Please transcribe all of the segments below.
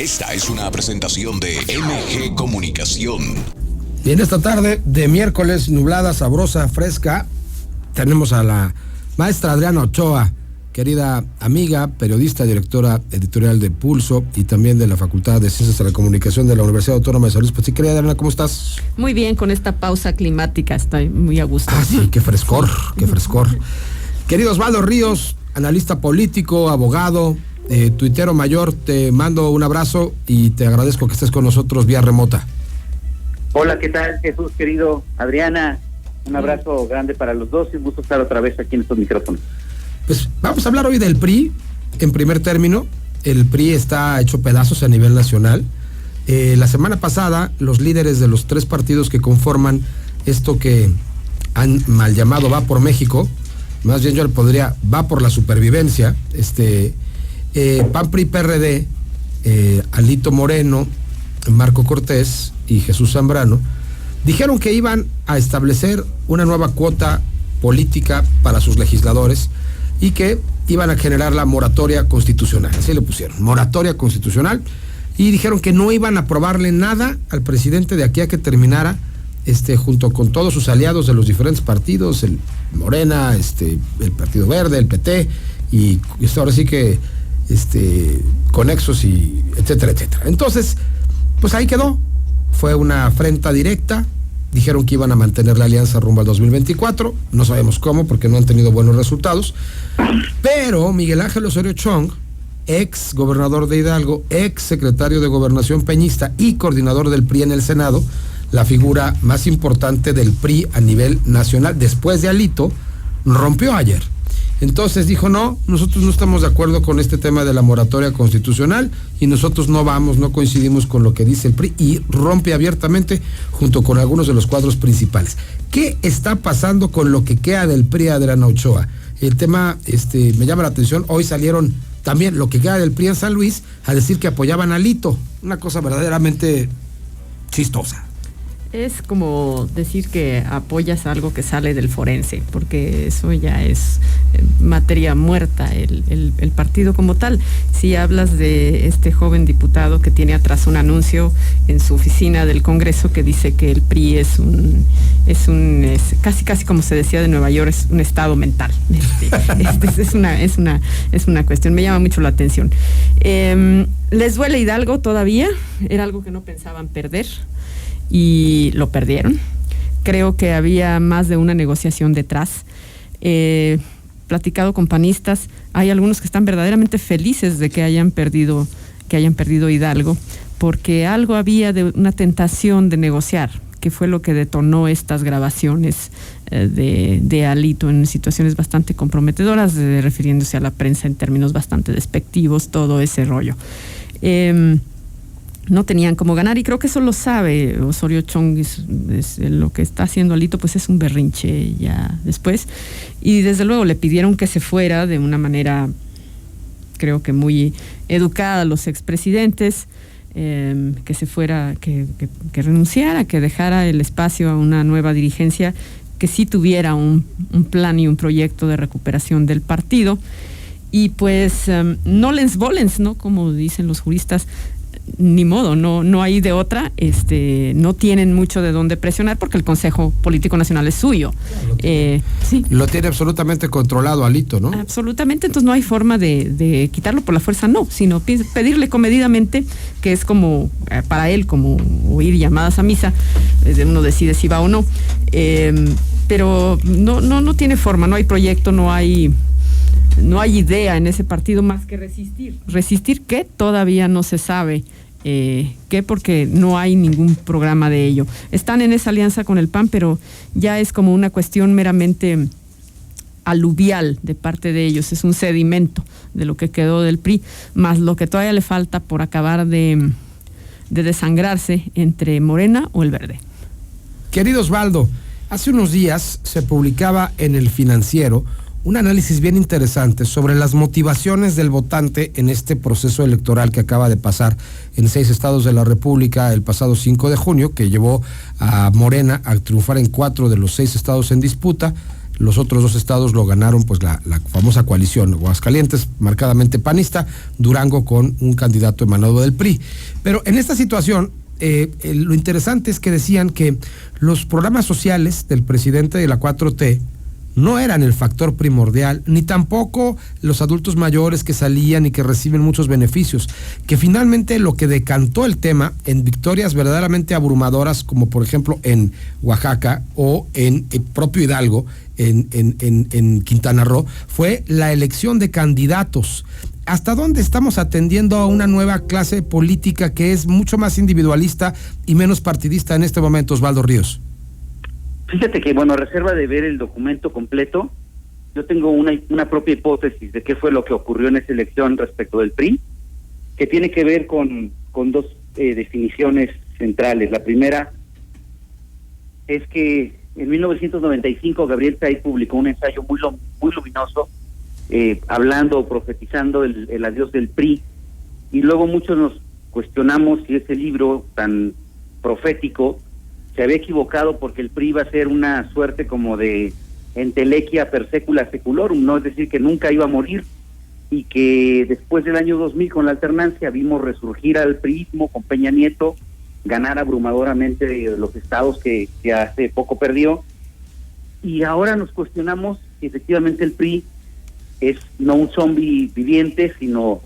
Esta es una presentación de MG Comunicación. Y en esta tarde de miércoles, nublada, sabrosa, fresca, tenemos a la maestra Adriana Ochoa, querida amiga, periodista, directora editorial de Pulso y también de la Facultad de Ciencias de la Comunicación de la Universidad Autónoma de San Luis Potosí. Querida Adriana, ¿cómo estás? Muy bien, con esta pausa climática estoy muy a gusto. Ah, sí, qué frescor, qué frescor. Querido Osvaldo Ríos, analista político, abogado, tuitero mayor, te mando un abrazo y te agradezco que estés con nosotros vía remota. Hola, ¿qué tal, Jesús, querido? Adriana, un abrazo grande para los dos y un gusto estar otra vez aquí en estos micrófonos. Pues vamos a hablar hoy del PRI. En primer término, el PRI está hecho pedazos a nivel nacional. La semana pasada, los líderes de los tres partidos que conforman esto que han mal llamado Va por México, más bien yo le podría Va por la supervivencia, PAN, PRI, PRD, Alito Moreno, Marco Cortés y Jesús Zambrano, dijeron que iban a establecer una nueva cuota política para sus legisladores y que iban a generar la moratoria constitucional, así le pusieron, moratoria constitucional, y dijeron que no iban a aprobarle nada al presidente de aquí a que terminara, junto con todos sus aliados de los diferentes partidos, el Morena, el Partido Verde, el PT, y esto ahora sí que, conexos y etcétera, etcétera. Entonces, pues ahí quedó, fue una afrenta directa. Dijeron que iban a mantener la alianza rumbo al 2024, no sabemos cómo porque no han tenido buenos resultados, pero Miguel Ángel Osorio Chong, ex gobernador de Hidalgo, ex secretario de Gobernación peñista y coordinador del PRI en el Senado, la figura más importante del PRI a nivel nacional después de Alito, rompió ayer. Entonces dijo, no, nosotros no estamos de acuerdo con este tema de la moratoria constitucional y nosotros no coincidimos con lo que dice el PRI, y rompe abiertamente junto con algunos de los cuadros principales. ¿Qué está pasando con lo que queda del PRI, Adriana Ochoa? El tema me llama la atención. Hoy salieron también lo que queda del PRI en San Luis a decir que apoyaban a Alito, una cosa verdaderamente chistosa. Es como decir que apoyas algo que sale del forense, porque eso ya es materia muerta, el partido como tal. Si hablas de este joven diputado que tiene atrás un anuncio en su oficina del Congreso que dice que el PRI es casi como se decía de Nueva York, es un estado mental. Es una cuestión, me llama mucho la atención. ¿Les duele Hidalgo todavía? Era algo que no pensaban perder y lo perdieron. Creo que había más de una negociación detrás. Platicado con panistas, hay algunos que están verdaderamente felices de que hayan perdido Hidalgo, porque algo había de una tentación de negociar, que fue lo que detonó estas grabaciones de Alito en situaciones bastante comprometedoras, refiriéndose a la prensa en términos bastante despectivos, todo ese rollo. No tenían cómo ganar, y creo que eso lo sabe Osorio Chong. Es lo que está haciendo Alito, pues es un berrinche ya después, y desde luego le pidieron que se fuera de una manera, creo que muy educada, a los expresidentes, que se fuera, que renunciara, que dejara el espacio a una nueva dirigencia que sí tuviera un plan y un proyecto de recuperación del partido. Y pues nolens volens, ¿no? Como dicen los juristas, ni modo, no hay de otra. No tienen mucho de dónde presionar porque el Consejo Político Nacional es suyo. Sí. Lo tiene absolutamente controlado Alito, ¿no? Absolutamente, entonces no hay forma de quitarlo por la fuerza, no, sino pedirle comedidamente, que es como, para él, como oír llamadas a misa, uno decide si va o no. Pero no tiene forma, no hay proyecto, no hay idea en ese partido más que resistir, que todavía no se sabe qué, porque no hay ningún programa de ello. Están en esa alianza con el PAN, pero ya es como una cuestión meramente aluvial de parte de ellos, es un sedimento de lo que quedó del PRI, más lo que todavía le falta por acabar de desangrarse entre Morena o el Verde. Querido Osvaldo, hace unos días se publicaba en El Financiero un análisis bien interesante sobre las motivaciones del votante en este proceso electoral que acaba de pasar en 6 estados de la República el pasado 5 de junio, que llevó a Morena a triunfar en 4 de los 6 estados en disputa, los otros 2 estados lo ganaron pues la famosa coalición, Aguascalientes marcadamente panista, Durango con un candidato emanado del PRI. Pero en esta situación, lo interesante es que decían que los programas sociales del presidente de la 4T no eran el factor primordial, ni tampoco los adultos mayores que salían y que reciben muchos beneficios, que finalmente lo que decantó el tema en victorias verdaderamente abrumadoras, como por ejemplo en Oaxaca o en el propio Hidalgo, en Quintana Roo, fue la elección de candidatos. ¿Hasta dónde estamos atendiendo a una nueva clase política que es mucho más individualista y menos partidista en este momento, Osvaldo Ríos? Fíjate que, bueno, a reserva de ver el documento completo, yo tengo una propia hipótesis de qué fue lo que ocurrió en esa elección respecto del PRI, que tiene que ver con 2 definiciones centrales. La primera es que en 1995 Gabriel Said publicó un ensayo muy luminoso, hablando, profetizando el adiós del PRI, y luego muchos nos cuestionamos si ese libro tan profético se había equivocado, porque el PRI iba a ser una suerte como de entelequia per secula seculorum, ¿no? Es decir, que nunca iba a morir, y que después del año 2000, con la alternancia, vimos resurgir al priismo con Peña Nieto, ganar abrumadoramente los estados que hace poco perdió, y ahora nos cuestionamos si efectivamente el PRI es no un zombie viviente, sino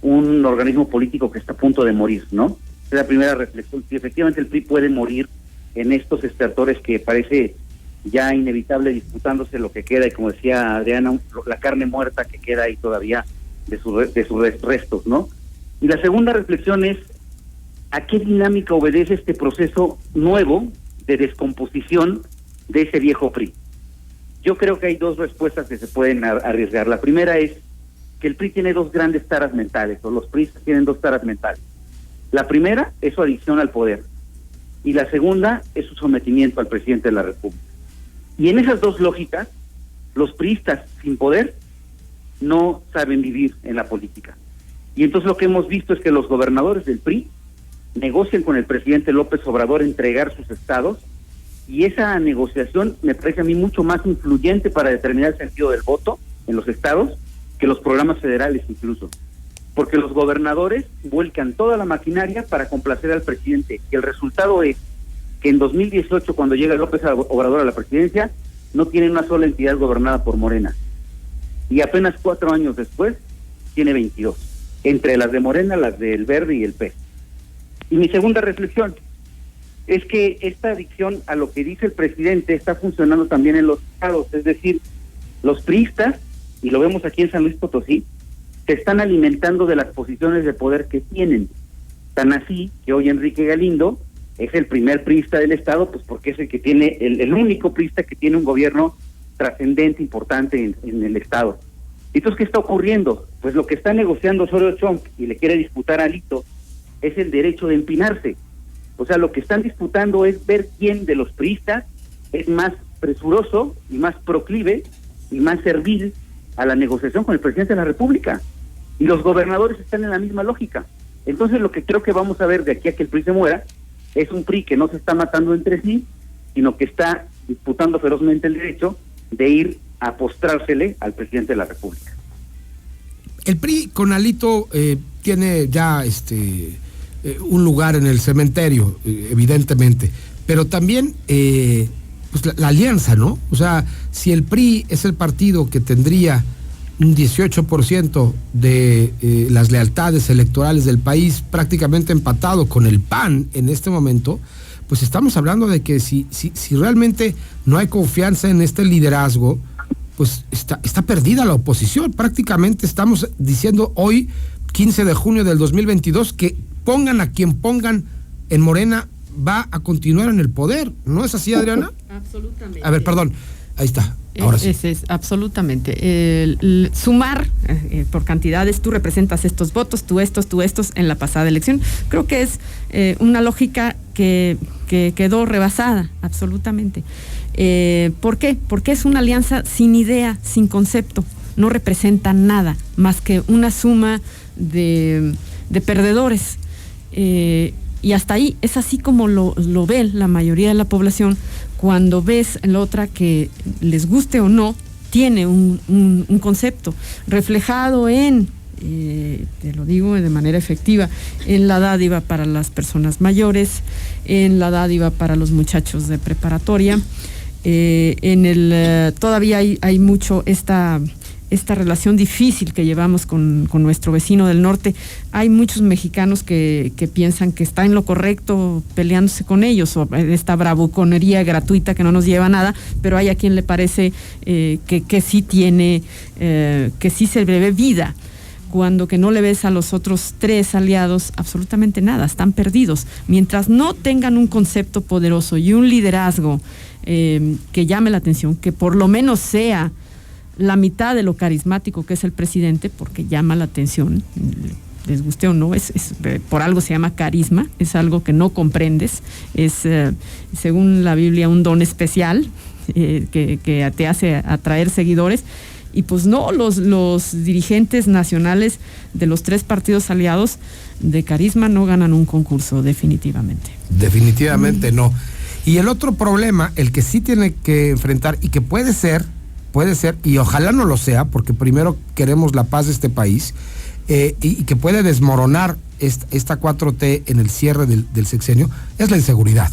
un organismo político que está a punto de morir, ¿no? Es la primera reflexión, si efectivamente el PRI puede morir en estos estertores que parece ya inevitable, disputándose lo que queda, y como decía Adriana, la carne muerta que queda ahí todavía de sus restos, ¿no? Y la segunda reflexión es, ¿a qué dinámica obedece este proceso nuevo de descomposición de ese viejo PRI? Yo creo que hay 2 respuestas que se pueden arriesgar. La primera es que el PRI tiene 2 grandes taras mentales, o los PRIistas tienen 2 taras mentales. La primera es su adicción al poder, y la segunda es su sometimiento al presidente de la República. Y en esas 2 lógicas, los priistas sin poder no saben vivir en la política. Y entonces lo que hemos visto es que los gobernadores del PRI negocian con el presidente López Obrador entregar sus estados, y esa negociación me parece a mí mucho más influyente para determinar el sentido del voto en los estados que los programas federales incluso, porque los gobernadores vuelcan toda la maquinaria para complacer al presidente, y el resultado es que en 2018, cuando llega López Obrador a la presidencia, no tiene una sola entidad gobernada por Morena, y apenas 4 años después tiene 22, entre las de Morena, las del Verde y el PES. Y mi segunda reflexión es que esta adicción a lo que dice el presidente está funcionando también en los estados, es decir, los priistas, y lo vemos aquí en San Luis Potosí, se están alimentando de las posiciones de poder que tienen, tan así que hoy Enrique Galindo es el primer priista del estado, pues porque es el que tiene, el único priista que tiene un gobierno trascendente, importante en el estado. Entonces, ¿qué está ocurriendo? Pues lo que está negociando Osorio Chong y le quiere disputar a Alito es el derecho de empinarse. O sea, lo que están disputando es ver quién de los priistas es más presuroso y más proclive y más servil a la negociación con el presidente de la República. Y los gobernadores están en la misma lógica. Entonces, lo que creo que vamos a ver de aquí a que el PRI se muera es un PRI que no se está matando entre sí, sino que está disputando ferozmente el derecho de ir a postrársele al presidente de la República. El PRI con Alito tiene ya un lugar en el cementerio, evidentemente, pero también pues la alianza, ¿no? O sea, si el PRI es el partido que tendría un 18% de las lealtades electorales del país, prácticamente empatado con el PAN en este momento, pues estamos hablando de que si realmente no hay confianza en este liderazgo, pues está perdida la oposición. Prácticamente estamos diciendo hoy, 15 de junio del 2022, que pongan a quien pongan en Morena, va a continuar en el poder. ¿No es así, Adriana? Absolutamente. A ver, perdón, ahí está. Ahora sí. Es absolutamente. Sumar por cantidades, tú representas estos votos, tú estos en la pasada elección. Creo que es una lógica que quedó rebasada, absolutamente. ¿Por qué? Porque es una alianza sin idea, sin concepto. No representa nada más que una suma de perdedores. Y hasta ahí es así como lo ve la mayoría de la población. Cuando ves la otra que les guste o no, tiene un concepto reflejado en, te lo digo de manera efectiva, en la dádiva para las personas mayores, en la dádiva para los muchachos de preparatoria, todavía hay mucho esta relación difícil que llevamos con nuestro vecino del norte. Hay muchos mexicanos que piensan que está en lo correcto peleándose con ellos, o esta bravuconería gratuita que no nos lleva a nada, pero hay a quien le parece que sí tiene, que sí se le ve vida, cuando que no le ves a los otros tres aliados absolutamente nada, están perdidos. Mientras no tengan un concepto poderoso y un liderazgo que llame la atención, que por lo menos sea la mitad de lo carismático que es el presidente, porque llama la atención, les guste o no, por algo se llama carisma, es algo que no comprendes, es según la Biblia un don especial que te hace atraer seguidores. Y pues no, los dirigentes nacionales de los tres partidos aliados de carisma no ganan un concurso, definitivamente. Definitivamente no. Y el otro problema, el que sí tiene que enfrentar y que puede ser, y ojalá no lo sea, porque primero queremos la paz de este país, y que puede desmoronar esta 4T en el cierre del sexenio, es la inseguridad.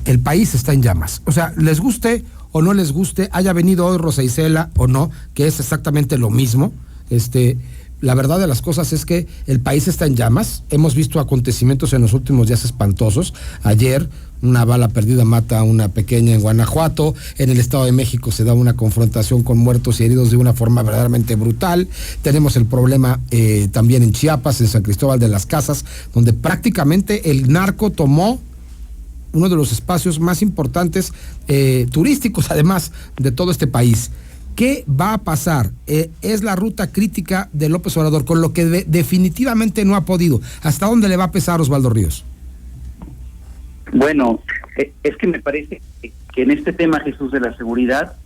El país está en llamas. O sea, les guste o no les guste, haya venido hoy Rosa Isela o no, que es exactamente lo mismo, la verdad de las cosas es que el país está en llamas. Hemos visto acontecimientos en los últimos días espantosos. Ayer una bala perdida mata a una pequeña en Guanajuato. En el Estado de México se da una confrontación con muertos y heridos de una forma verdaderamente brutal. Tenemos el problema también en Chiapas, en San Cristóbal de las Casas, donde prácticamente el narco tomó uno de los espacios más importantes turísticos, además, de todo este país. ¿Qué va a pasar? Es la ruta crítica de López Obrador, con lo que definitivamente no ha podido. ¿Hasta dónde le va a pesar Osvaldo Ríos? Bueno, es que me parece que en este tema, Jesús, de la seguridad,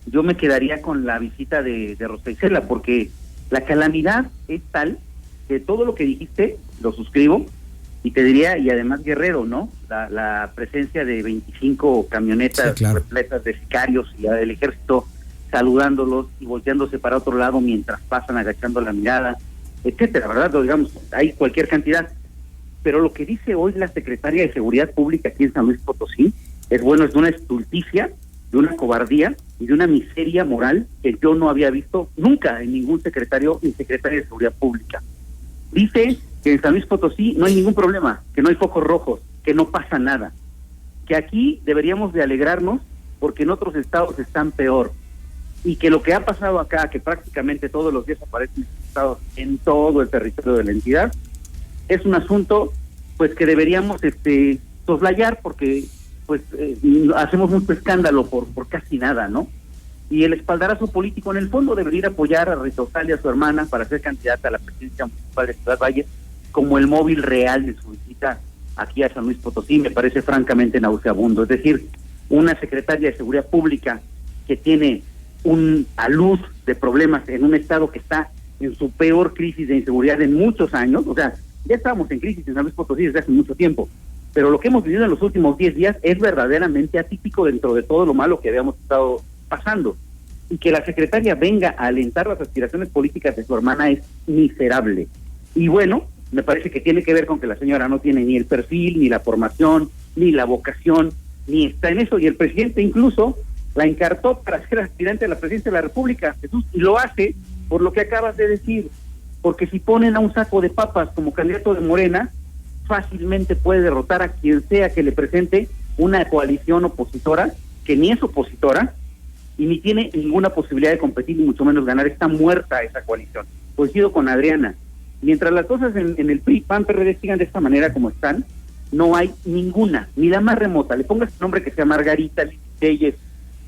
yo me quedaría con la visita de Rosa Isela, porque la calamidad es tal que todo lo que dijiste lo suscribo, y te diría, y además Guerrero, ¿no? La presencia de 25 camionetas, sí, claro, repletas de sicarios y el ejército saludándolos y volteándose para otro lado mientras pasan, agachando la mirada, etcétera, ¿verdad? Digamos, hay cualquier cantidad. Pero lo que dice hoy la secretaria de Seguridad Pública aquí en San Luis Potosí es de una estulticia, de una cobardía y de una miseria moral que yo no había visto nunca en ningún secretario ni secretaria de Seguridad Pública. Dice que en San Luis Potosí no hay ningún problema, que no hay focos rojos, que no pasa nada, que aquí deberíamos de alegrarnos porque en otros estados están peor, y que lo que ha pasado acá, que prácticamente todos los días aparecen estados en todo el territorio de la entidad, es un asunto pues que deberíamos soslayar, porque pues hacemos mucho escándalo por casi nada, ¿no? Y el espaldarazo político en el fondo debería ir a apoyar a Rita Ofelia, a su hermana, para ser candidata a la presidencia municipal de Ciudad Valles, como el móvil real de su visita aquí a San Luis Potosí. Me parece francamente nauseabundo. Es decir, una secretaria de Seguridad Pública que tiene a luz de problemas en un estado que está en su peor crisis de inseguridad en muchos años. O sea, ya estábamos en crisis en San Luis Potosí desde hace mucho tiempo, pero lo que hemos vivido en los últimos 10 días es verdaderamente atípico dentro de todo lo malo que habíamos estado pasando. Y que la secretaria venga a alentar las aspiraciones políticas de su hermana es miserable. Y bueno, me parece que tiene que ver con que la señora no tiene ni el perfil, ni la formación, ni la vocación, ni está en eso. Y el presidente incluso la encartó para ser aspirante a la presidencia de la República, Jesús, y lo hace por lo que acabas de decir, porque si ponen a un saco de papas como candidato de Morena, fácilmente puede derrotar a quien sea que le presente una coalición opositora, que ni es opositora, y ni tiene ninguna posibilidad de competir, ni mucho menos ganar. Está muerta esa coalición. Coincido con Adriana. Mientras las cosas en el PRI, PAN, PRD sigan de esta manera como están, no hay ninguna, ni la más remota. Le pongas un nombre que sea Margarita, Leyes,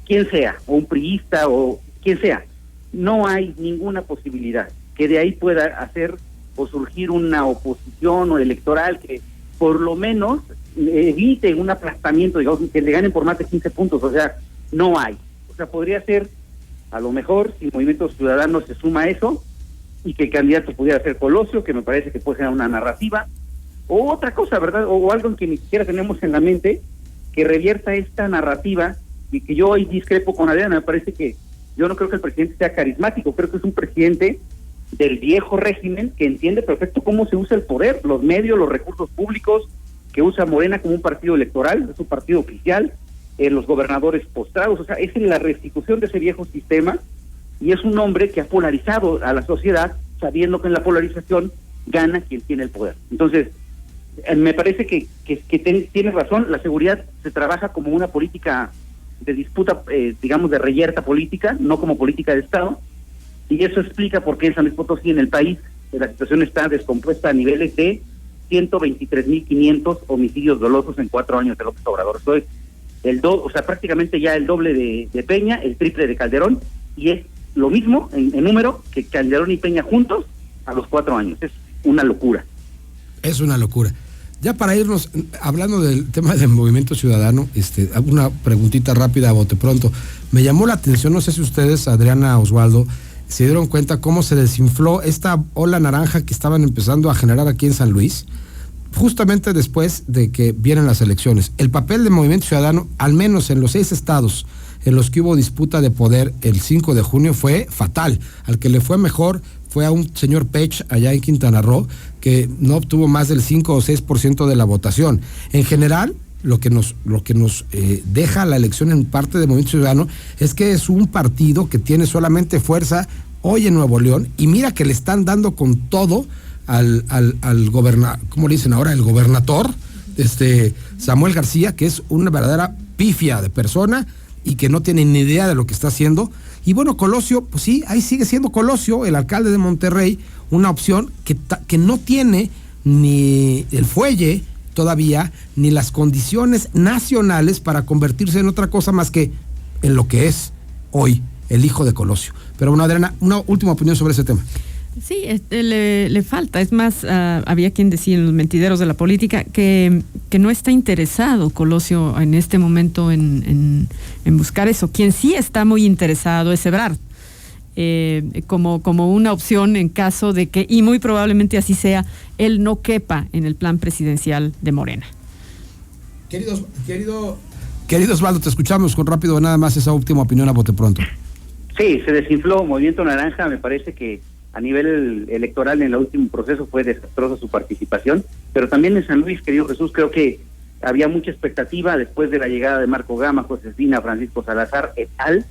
quien sea, o un priista, o quien sea. No hay ninguna posibilidad que de ahí pueda hacer o surgir una oposición o electoral que por lo menos evite un aplastamiento, digamos, que le ganen por más de 15 puntos. O sea, no hay. O sea, podría ser, a lo mejor, si Movimiento Ciudadano se suma a eso, y que el candidato pudiera ser Colosio, que me parece que puede ser una narrativa, o otra cosa, ¿verdad? O algo que ni siquiera tenemos en la mente, que revierta esta narrativa, y que yo hoy discrepo con Adriana. Me parece que yo no creo que el presidente sea carismático, creo que es un presidente del viejo régimen que entiende perfecto cómo se usa el poder, los medios, los recursos públicos, que usa Morena como un partido electoral, es un partido oficial, los gobernadores postrados, o sea, es la restitución de ese viejo sistema, y es un hombre que ha polarizado a la sociedad, sabiendo que en la polarización gana quien tiene el poder. Entonces, me parece que tiene razón, la seguridad se trabaja como una política de disputa, digamos, de reyerta política, no como política de Estado, y eso explica por qué en San Luis Potosí, en el país, la situación está descompuesta a niveles de 123.500 homicidios dolosos en 4 años de López Obrador. Esto es prácticamente ya el doble de Peña, el triple de Calderón, y es lo mismo en número que Calderón y Peña juntos a los 4 años. Es una locura. Es una locura. Ya para irnos, hablando del tema del Movimiento Ciudadano, una preguntita rápida a bote pronto. Me llamó la atención, no sé si ustedes, Adriana, Osvaldo, se dieron cuenta cómo se desinfló esta ola naranja que estaban empezando a generar aquí en San Luis, justamente después de que vienen las elecciones. El papel del Movimiento Ciudadano, al menos en los 6 estados en los que hubo disputa de poder el 5 de junio, fue fatal. Al que le fue mejor fue a un señor Pech allá en Quintana Roo, que no obtuvo más del 5 o 6% de la votación. En general, lo que nos deja la elección en parte del Movimiento Ciudadano es que es un partido que tiene solamente fuerza hoy en Nuevo León, y mira que le están dando con todo al gobernador, ¿cómo le dicen ahora? El gobernador, Samuel García, que es una verdadera pifia de persona y que no tiene ni idea de lo que está haciendo. Y bueno, Colosio, pues sí, ahí sigue siendo Colosio, el alcalde de Monterrey, una opción que no tiene ni el fuelle todavía, ni las condiciones nacionales para convertirse en otra cosa más que en lo que es hoy el hijo de Colosio. Pero bueno, Adriana, una última opinión sobre ese tema. Sí, le falta. Es más, había quien decía en los mentideros de la política que no está interesado Colosio en este momento en buscar eso. Quien sí está muy interesado es Ebrard, como una opción en caso de que, y muy probablemente así sea, él no quepa en el plan presidencial de Morena. Querido Osvaldo, te escuchamos con rápido nada más esa última opinión a bote pronto. Sí, se desinfló Movimiento Naranja. Me parece que a nivel electoral en el último proceso fue desastrosa su participación, pero también en San Luis, querido Jesús, creo que había mucha expectativa después de la llegada de Marco Gama, Josefina, Francisco Salazar et al,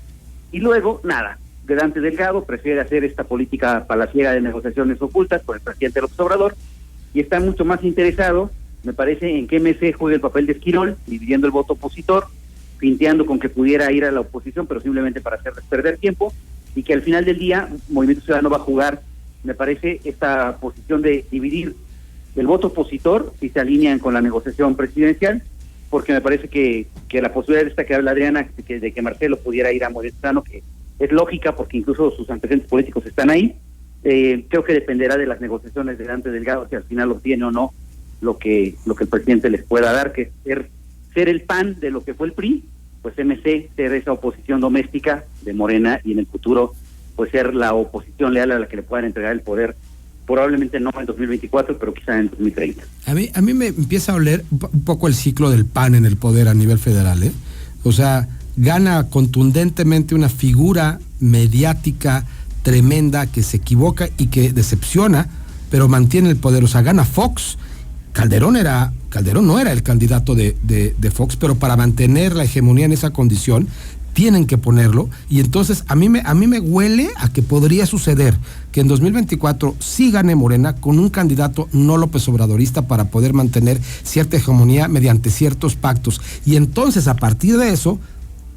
y luego nada. Dante Delgado prefiere hacer esta política palaciega de negociaciones ocultas con el presidente López Obrador, y está mucho más interesado, me parece, en que MC juegue el papel de Esquirol, dividiendo el voto opositor, pinteando con que pudiera ir a la oposición, pero simplemente para hacerles perder tiempo, y que al final del día Movimiento Ciudadano va a jugar, me parece, esta posición de dividir el voto opositor si se alinean con la negociación presidencial, porque me parece que la posibilidad esta que habla Adriana, de que Marcelo pudiera ir a Movimiento Ciudadano, que es lógica porque incluso sus antecedentes políticos están ahí, creo que dependerá de las negociaciones de Dante Delgado, si al final lo tiene o no lo que el presidente les pueda dar, que es ser el PAN de lo que fue el PRI, pues MC ser esa oposición doméstica de Morena, y en el futuro pues ser la oposición leal a la que le puedan entregar el poder, probablemente no en 2024, pero quizá en 2030. A mí me empieza a oler un poco el ciclo del PAN en el poder a nivel federal, ¿eh? O sea, gana contundentemente una figura mediática tremenda que se equivoca y que decepciona, pero mantiene el poder. O sea, gana Fox. Calderón no era el candidato de Fox, pero para mantener la hegemonía en esa condición tienen que ponerlo, y entonces a mí me huele a que podría suceder que en 2024 sí gane Morena con un candidato no López Obradorista para poder mantener cierta hegemonía mediante ciertos pactos, y entonces a partir de eso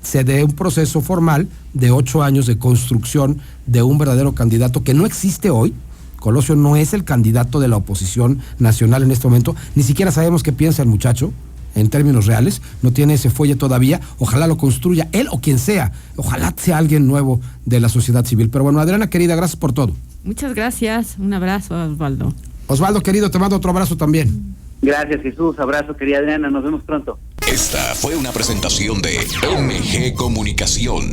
se dé un proceso formal de 8 años de construcción de un verdadero candidato que no existe hoy. Colosio no es el candidato de la oposición nacional en este momento, ni siquiera sabemos qué piensa el muchacho en términos reales, no tiene ese fuelle todavía. Ojalá lo construya él o quien sea, ojalá sea alguien nuevo de la sociedad civil. Pero bueno, Adriana querida, gracias por todo. Muchas gracias, un abrazo, Osvaldo. Osvaldo querido, te mando otro abrazo también. Gracias, Jesús, abrazo, querida Adriana, nos vemos pronto. Esta fue una presentación de MG Comunicación.